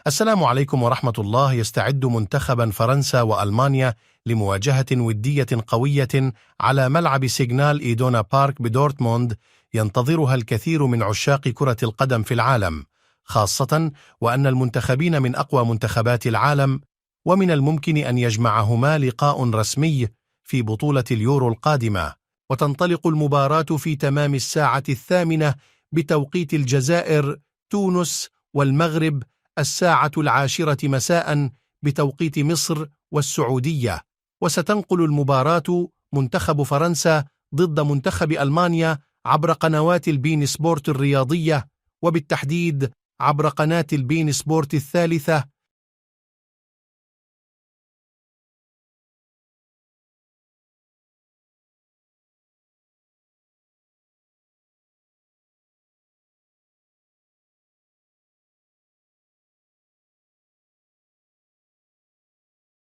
السلام عليكم ورحمة الله. يستعد منتخبا فرنسا وألمانيا لمواجهة ودية قوية على ملعب سيغنال إيدونا بارك بدورتموند، ينتظرها الكثير من عشاق كرة القدم في العالم، خاصة وأن المنتخبين من أقوى منتخبات العالم، ومن الممكن أن يجمعهما لقاء رسمي في بطولة اليورو القادمة. وتنطلق المباراة في تمام الساعة 8 بتوقيت الجزائر، تونس والمغرب 10:10 مساء بتوقيت مصر والسعودية. وستنقل المباراة منتخب فرنسا ضد منتخب ألمانيا عبر قنوات البين سبورت الرياضية، وبالتحديد عبر قناة البين سبورت الثالثة